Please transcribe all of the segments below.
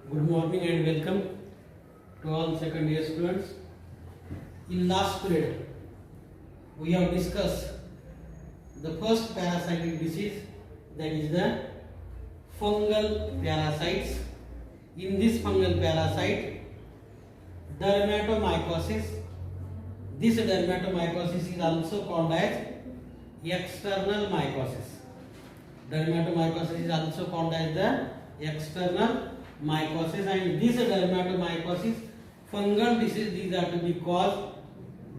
Good morning and welcome to all second year students. In last period, we have discussed the first parasitic disease, that is the fungal parasites. In this fungal parasite, dermatomycosis. This dermatomycosis is also called as external mycosis. Dermatomycosis is also called as the external mycosis, and this dermatomycosis fungal disease, these are to be caused,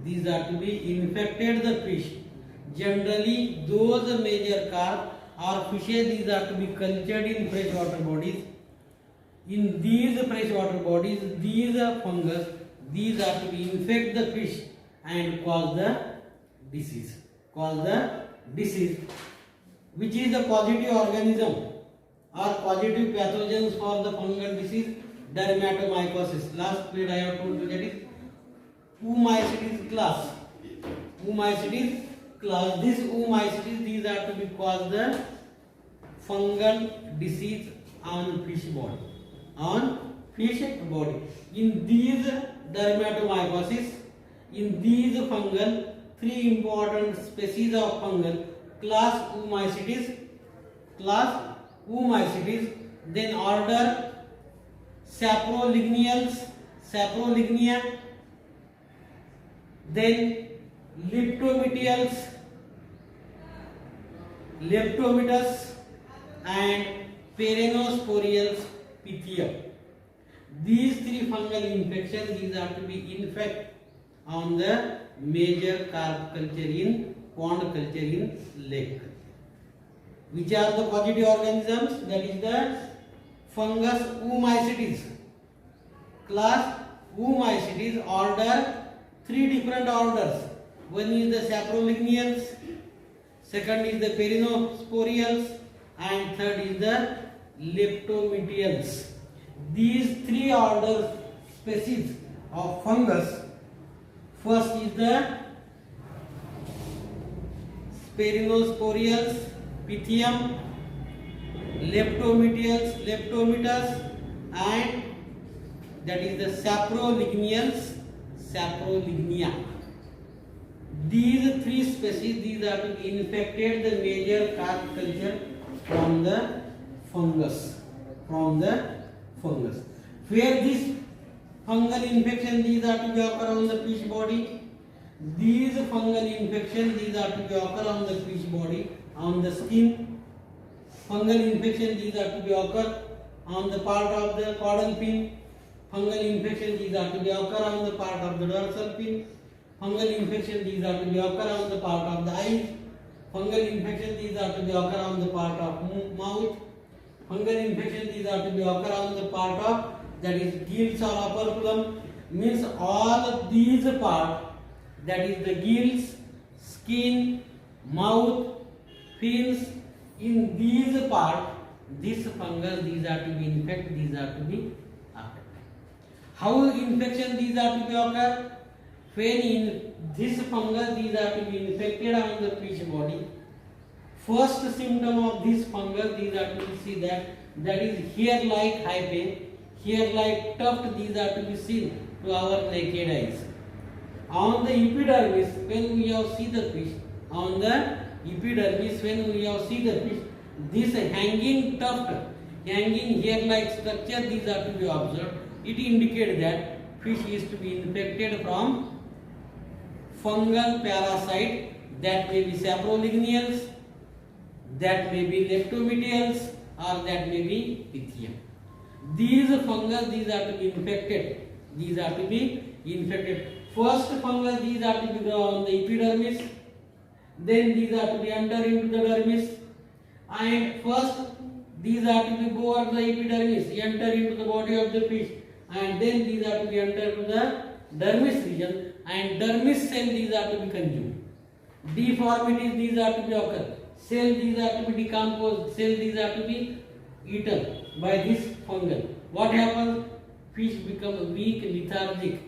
these are to be infected the fish. Generally those major carp or fishes, these are to be cultured in freshwater bodies. In these freshwater bodies, these fungus, these are to be infect the fish and cause the disease. Which is the positive organism or positive pathogens for the fungal disease? Dermatomycosis. Last period I have told you that is Mycosis class. Mycosis class. This Mycosis, these are to be caused the fungal disease on fish body. In these dermatomycosis, in these fungal, three important species of fungal class Mycosis, then order Saprolignials, then Leptometus, and Perennosporials Pythium. These three fungal infections, these are to be infect on the major carp culture in pond culture in lake. Which are the positive organisms? That is the fungus Mycosis. Class Mycosis, order three different orders. One is the Saprolignials, second is the Perennosporials, and third is the Leptometrials. These three order species of fungus. First is the Perennosporials, Pythium, Leptometus, and that is the Saprolignials, Saprolignia. These three species, these are to be infected the major carp culture from the fungus. Where this fungal infection, these are to be occur on the fish body. These fungal infections, these are to be occur on the fish body, on the skin. Fungal infection, these are to be occur on the part of the caudal fin. Fungal infection, these are to be occur on the part of the dorsal fin. Fungal infection, these are to be occur on the part of the eyes. Fungal infection, these are to be occur on the part of mouth. Fungal infection, these are to be occur on the part of, that is, gills or operculum. Means all of these parts, that is the gills, skin, mouth, fins, in these parts, this fungus, these are to be infected, these are to be affected. How infection these are to be occur? When in this fungus, these are to be infected on the fish body. First symptom of this fungus, these are to be seen that is hair-like hyphae, hair-like tuft, these are to be seen to our naked eyes. On the epidermis, when we have seen the fish, on the epidermis, when we have seen the fish, this hanging tuft, hanging hair-like structure, these are to be observed. It indicates that fish is to be infected from fungal parasite, that may be Saprolignials, that may be Leptometrials, or that may be Pythium. These fungus, these are to be infected. These are to be infected. First fungus, these are to be grow on the epidermis. Then these are to be enter into the dermis. And first, these are to be go over the epidermis, enter into the body of the fish. And then these are to be enter to the dermis region. And dermis cell, these are to be consumed. Deformities, these are to be occur. Cell, these are to be decomposed. Cell, these are to be eaten by this fungal. What happens? Fish become weak, lethargic.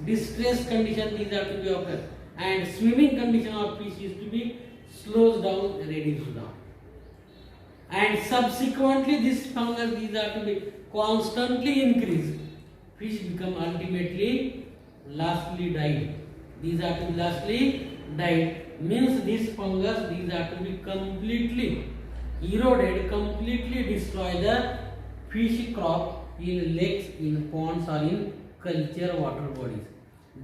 Distress condition, these are to be occur. And swimming condition of fish is to be slows down, reduced down. and subsequently this fungus these are to be constantly increased. Fish become ultimately lastly died. These are to be lastly died, means this fungus these are to be completely eroded, completely destroy the fish crop in lakes, in ponds or in culture water bodies.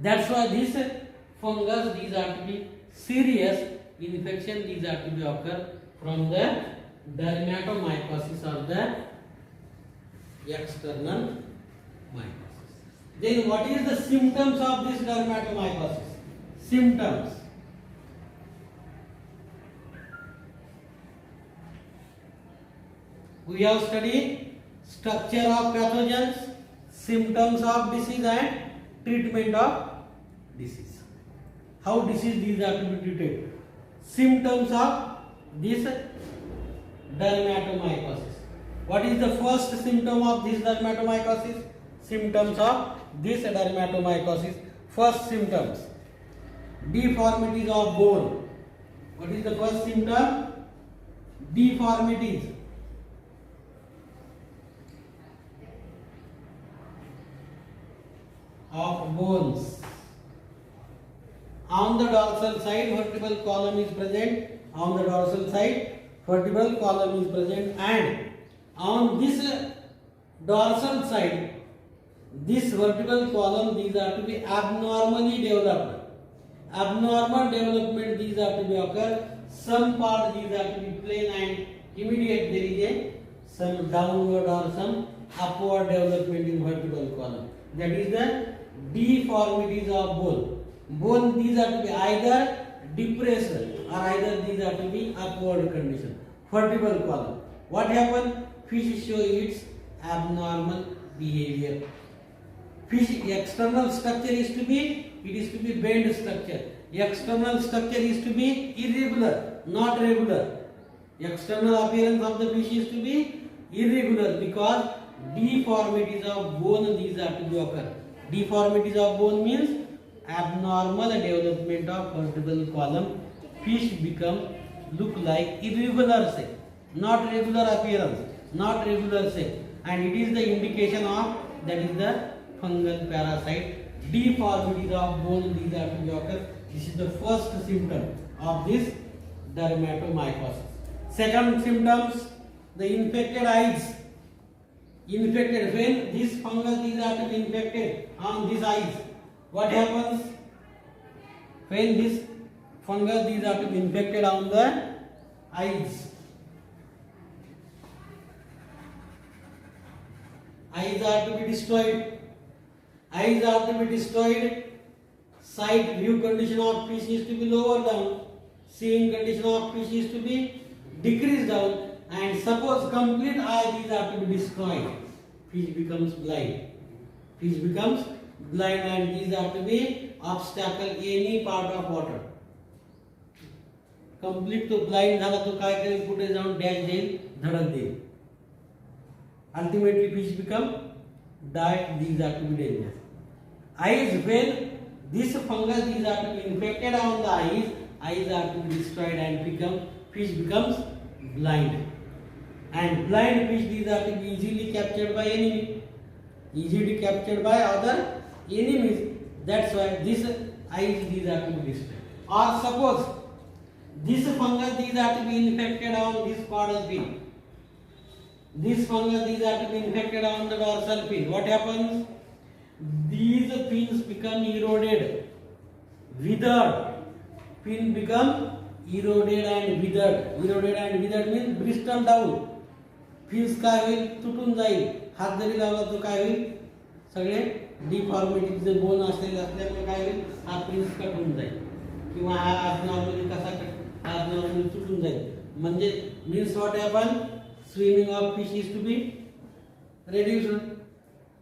That's why this fungus these are to be serious infection these are to be occur from the dermatomycosis or the external mycosis. Then what is the symptoms of this dermatomycosis? Symptoms. We have studied structure of pathogens, symptoms of disease and treatment of disease. How disease these are to be treated. Symptoms of this dermatomycosis. What is the first symptom of this dermatomycosis? Symptoms of this dermatomycosis. First symptoms. Deformities of bone. What is the first symptom? Deformities. Of bones. On the dorsal side, vertebral column is present. On the dorsal side, vertebral column is present, and on this dorsal side, this vertebral column these are to be abnormally developed. Abnormal development these are to be occur. Some part these are to be plain and immediate there is a some downward or some upward development in vertebral column. That is the deformities of bone. Bone these are to be either depressed or either these are to be upward condition. Vertebral column. What happen? Fish show its abnormal behavior. Fish external structure is to be, it is to be bent structure. External structure is to be irregular, not regular. External appearance of the fish is to be irregular because deformities of bone these are to be occur. Deformities of bone means abnormal development of vertebral column. Fish become look like irregular shape, not regular appearance, not regular shape, and it is the indication of that is the fungal parasite. Deformities of bone these are to be occur. This is the first symptom of this dermatomycosis. Second symptoms, the infected eyes. Infected, when this fungus these are to be infected on these eyes, what happens? When this fungus these are to be infected on the eyes, eyes are to be destroyed. Eyes are to be destroyed. Sight, view condition of fish is to be lower down. Seeing condition of fish is to be decreased down. And suppose complete eye these are to be destroyed, fish becomes blind. Fish becomes blind and these are to be obstacle any part of water. Complete तो blind झाला तो काय करेल, कुठे जाऊन dash देईल, धडक देईल. Ultimately fish become die. These are to be dangerous. Eyes, when this fungus these are to be infected on the eyes, eyes are to be destroyed and fish becomes blind. And blind fish these are to be easily captured by enemy, easily captured by other enemies. That's why this eyes these are to be destroyed. Or suppose this fungus these are to be infected on this caudal fin. This fungus these are to be infected on the dorsal fin. What happens? These fins become eroded, withered. Fin become eroded and withered. Eroded and withered means bristle down. Fins काय होईल, तुटून जाईल. हात जरी लावला तो काय होईल, सगळे डिफॉर्मिटीचे बोन असलेले असल्यामुळे काय होईल, हा फिन्स कट होऊन जाईल किंवा हा नॉर्मली कसा कट, हा नॉर्मली तुटून जाईल. म्हणजे means what happen, swimming of fish is to be reduced.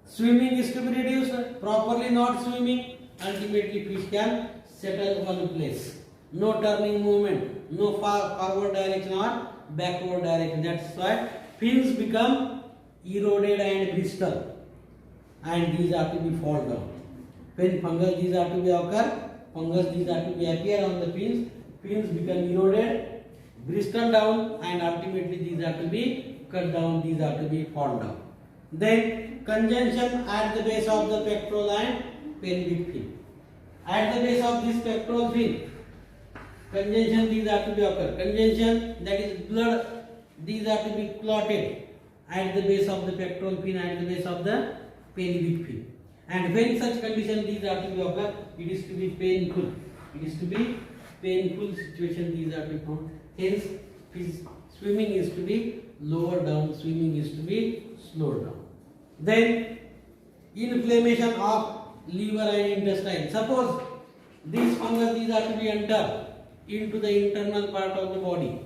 Swimming is to be reduced. Properly not swimming, ultimately fish can settle one place. No turning movement, no forward direction or backward direction. That's why fins become eroded and bristle, and these are to be fall down. When fungus these are to be occur, fungus these are to be appear on the fins. Fins become eroded, bristle down, and ultimately these are to be cut down, these are to be fall down. Then conjunction at the base of the pectoral and pelvic fin. At the base of this pectoral fin, conjunction these are to be occur. Conjunction, that is blood, these are to be clotted at the base of the pectoral fin, at the base of the pelvic fin. And when such condition these are to be occur, it is to be painful. It is to be painful situation these are to be found. Hence, swimming is to be lower down, swimming is to be slower down. Then inflammation of liver and intestine. Suppose these fungus these are to be enter into the internal part of the body,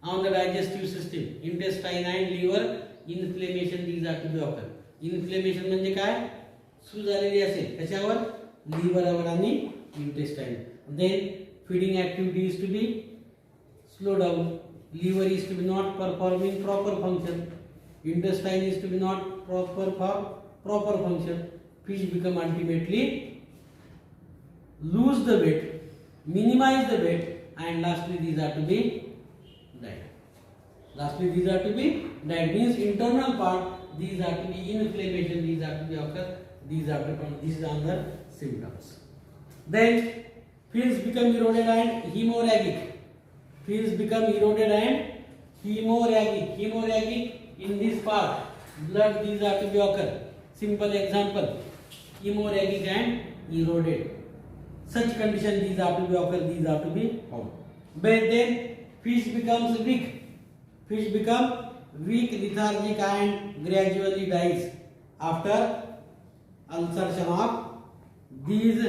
on the digestive system, intestine and liver, inflammation these are to be occur. Inflammation म्हणजे काय? सूज आलेली असेल कशावर? लिव्हरवर आणि intestine. Then feeding activity is to be slow down. Liver is to be not performing proper function. Intestine is to be not proper function. Fish become ultimately lose the weight, minimize the weight, and lastly these are to be died. Lastly these are to be died means internal part these are to be inflammation, these are to be occur, these are to come. These are the symptoms. Then fins become eroded and hemorrhagic. Fins become eroded and hemorrhagic. Hemorrhagic in this part, blood these are to be occur. Simple example, hemorrhagic and eroded. Such condition these are to be occur, these are to be found. But then fish becomes weak. Fish become weak, lethargic and gradually dies after ulceration of these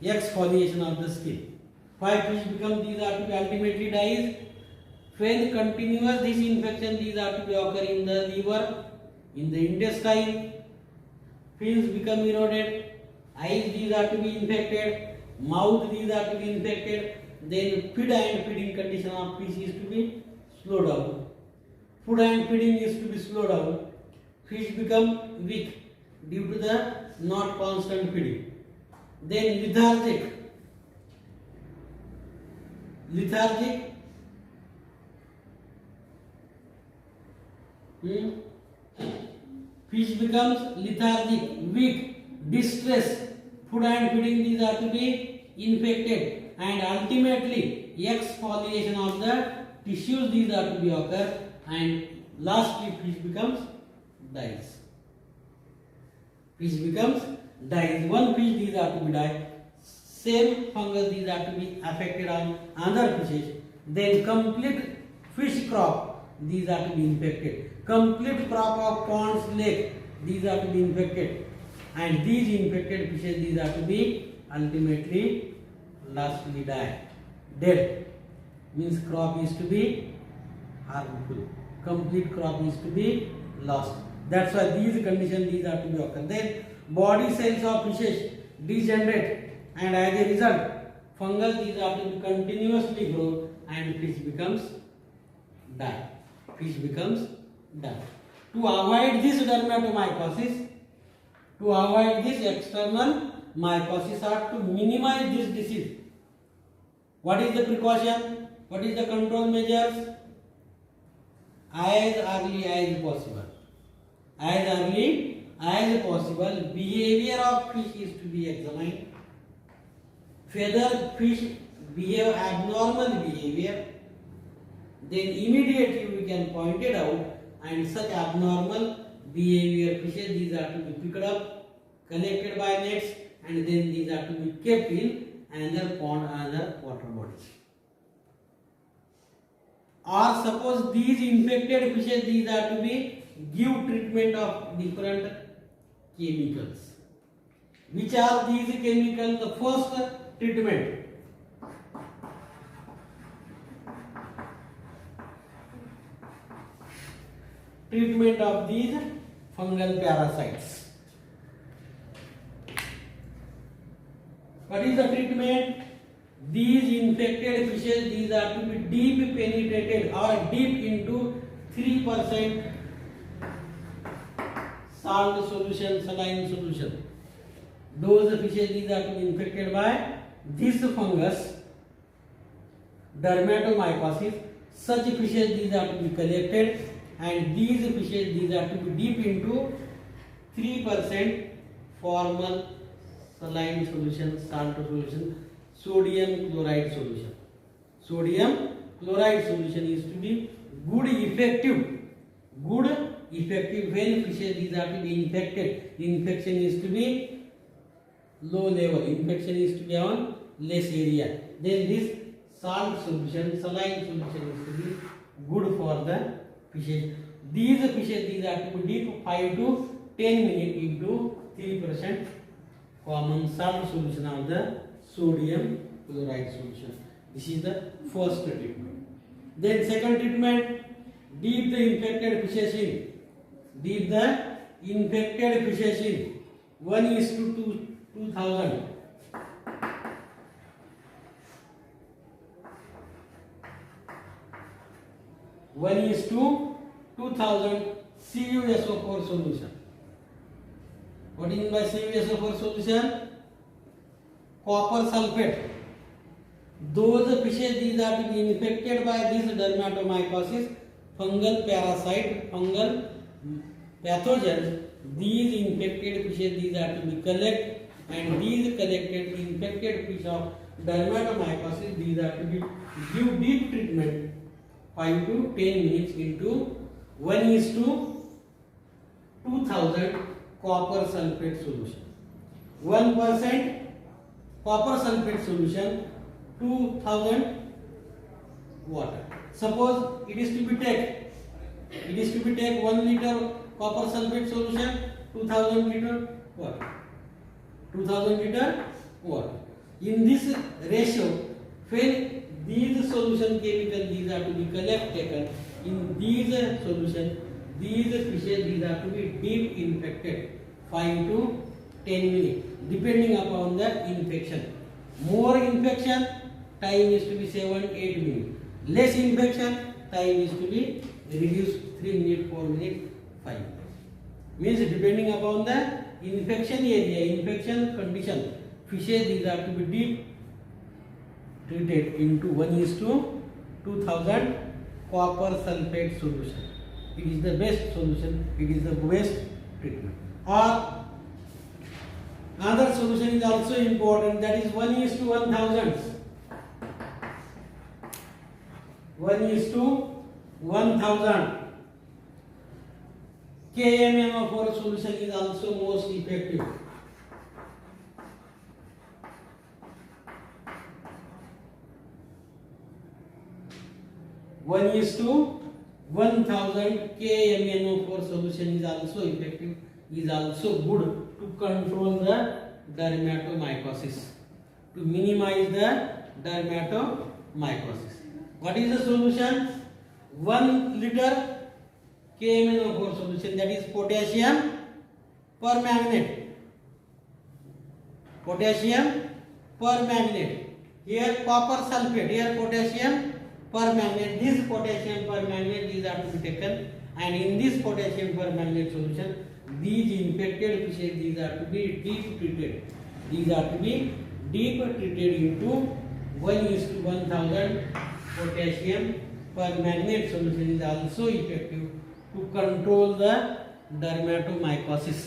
exfoliation of the skin. Why fish become these are to be ultimately dies? When continuous this infection these are to be occur in the liver, in the intestine, fins become eroded, eyes these are to be infected, mouth these are to be infected, then feed and feeding condition of fish is to be slow down. Food and feeding is to be slow down. Fish become weak due to the not constant feeding. Then lethargic. Fish becomes lethargic, weak, distress. Food and feeding these are to be infected, and ultimately exfoliation of the tissues these are to be occur, and lastly fish becomes dies. Fish becomes dies. One fish these are to be die. Same fungus these are to be affected on other fishes. Then complete fish crop these are to be infected. Complete crop of ponds, lake these are to be infected, and these infected fishes these are to be ultimately lastly die. Dead means crop is to be harmful. Complete crop is to be lost. That's why these conditions these are to be occur. Then body cells of fishes degenerate, and as a result fungus these are to be continuously grow, and fish becomes die. Fish becomes die. To avoid this dermatomycosis, to avoid this external mycosis, or to minimize this disease, what is the precaution? What is the control measures? As early as possible. As early as possible, behavior of fish is to be examined. Whether fish behave abnormal behavior, then immediately we can point it out, and such abnormal behavior fishes these are to be picked up, collected by nets, and then these are to be kept in another pond, another water bodies. Or suppose these infected fishes these are to be give treatment of different chemicals. Which are these chemicals? The first treatment, treatment of these fungal parasites. What is the treatment? These infected fishes these are to be deep penetrated or deep into 3% salt solution, saline solution. Those fishes these are to be infected by this fungus. dermatomycosis. Such fishes these are to be collected, and these fishes these are to be dipped into 3% formal saline solution, salt solution, sodium chloride solution. Sodium chloride solution is to be good effective when fishes these are to be infected. Infection is to be low level, infection is to be on less area. Then this salt solution, saline solution is to be good for the fishes. These fishes these are to be dipped 5 to 10 minutes into 3% common salt solution of the sodium chloride solution. This is the first treatment. Then second treatment, dip the infected fishes in. Dip the infected fishes in 1:2000. 1:2000 CuSO4 solution. What do you mean by CuSO4 solution? Copper sulfate. Those fishes these are to be infected by this dermatomycosis, fungal parasite, fungal pathogens. These infected fishes these are to be collected, and these collected infected fish of dermatomycosis these are to be give deep treatment 5 to 10 minutes into 1:2000 copper sulfate solution. 1% copper sulfate solution, 2000 water. Suppose it is to be take 1 liter copper sulfate solution, 2000 liter water. 2000 liter water. In this ratio, when these solution chemical these are to be taken in these solution, these fishes these are to be deep infected 5 to 10 minutes depending upon the infection. More infection, time is to be 7-8 minutes. Less infection, time is to be reduced 3 minutes, 4 minutes, 5 minutes. Means depending upon the infection area, infection condition, fishes these are to be deep treated into 1:2000 copper sulfate solution. It is the best solution, it is the best treatment. Or another solution is also important, that is 1:1000. 1:1000 KMNO4 solution is also most effective. 1:1000 KMNO4 solution is also effective, is also good to control the dermatomycosis, to minimize the dermatomycosis. What is the solution? 1 liter KMNO4 solution, that is potassium permanganate. Potassium permanganate. Here copper sulfate, here potassium permanganate. This potassium permanganate these are to be taken, and in this potassium permanganate solution, these infected fishes these are to be deep treated. These are to be deep treated into 1:1000 potassium permanganate solution is also effective to control the dermatomycosis.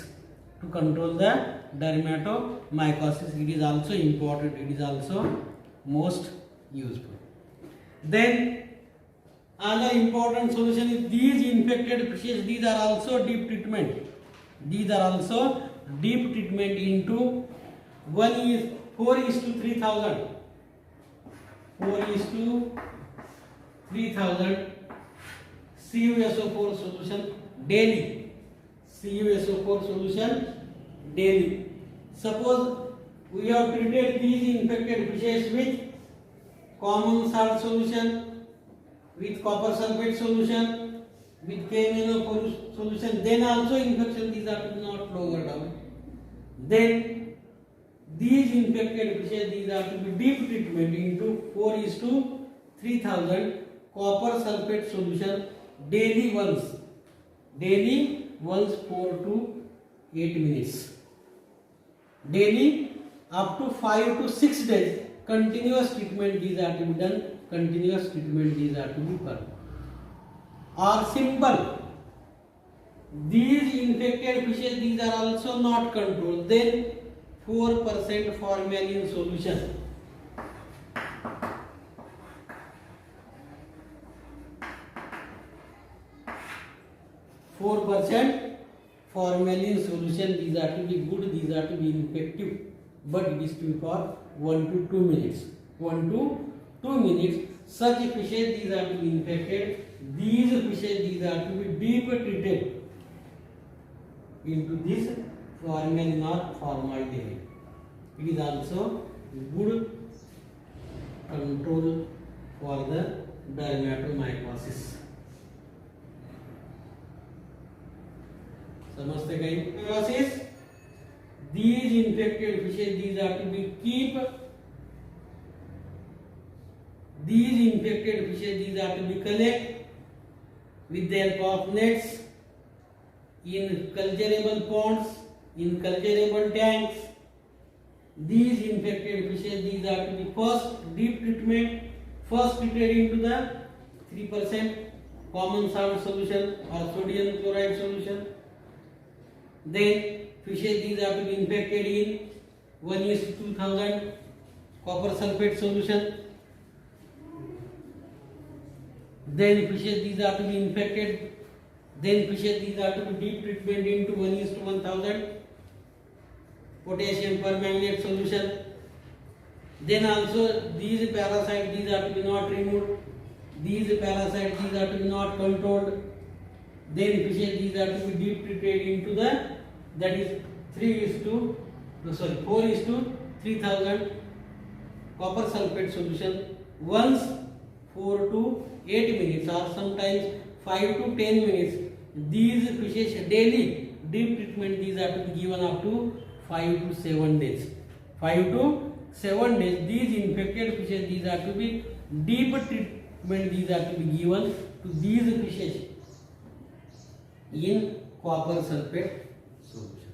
To control the dermatomycosis, it is also important. It is also most useful. Then another important solution is these infected fishes. These are also deep treatment. These are also deep treatment into 4:3000. 4:3000 CuSO4 solution daily. CuSO4 solution daily. Suppose we have treated these infected fishes with common salt solution, with copper sulfate solution, with KMNO4 solution, then also infection these are not lower down. Then these infected fishes these are to be deep treatment into 4:3000 copper sulfate solution daily once 4 to 8 minutes. Daily up to 5 to 6 days continuous treatment these are to be done continuous treatment these are to be performed. Or simple, these infected fishes, these are also not controlled, then 4% formalin solution. Formalin solution, these are to be good, these are to be effective, but it is to be for 1 to 2 minutes. 1 to 2 minutes. Such fishes, these are to be infected. These fishes, these are to be deep treated into this formalin or formaldehyde. It is also good control for the dermatomycosis. समझते कहीं process, these infected fishes, these are to be keep, these infected fishes, these are to be collect with the help of nets in culturable ponds, in culturable tanks. These infected fishes, these are to be first deep treatment, first treated into the 3% common salt solution or sodium chloride solution. Then fishes, these are to be infected in 1:2000 copper sulfate solution. Then fishes, these are to be infected. Then fishes, these are to be deep treatment into 1:1000 potassium permanganate solution. Then also these parasites, these are to be not removed. These parasites, these are to be not controlled. Then fishes, these are to be deep treated into the, that is 4:3000 copper sulfate solution. Once 4 to 8 minutes or sometimes 5 to 10 minutes, these fishes daily deep treatment, these are to be given up to 5 to 7 days. 5 to 7 days, these infected fishes, these are to be deep treatment, these are to be given to these fishes in copper sulfate solution.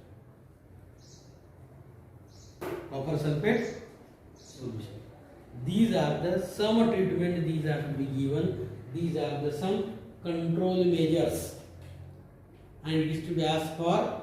Copper sulfate solution. These are the some treatment, these are to be given. These are the some control measures, and it is to be asked for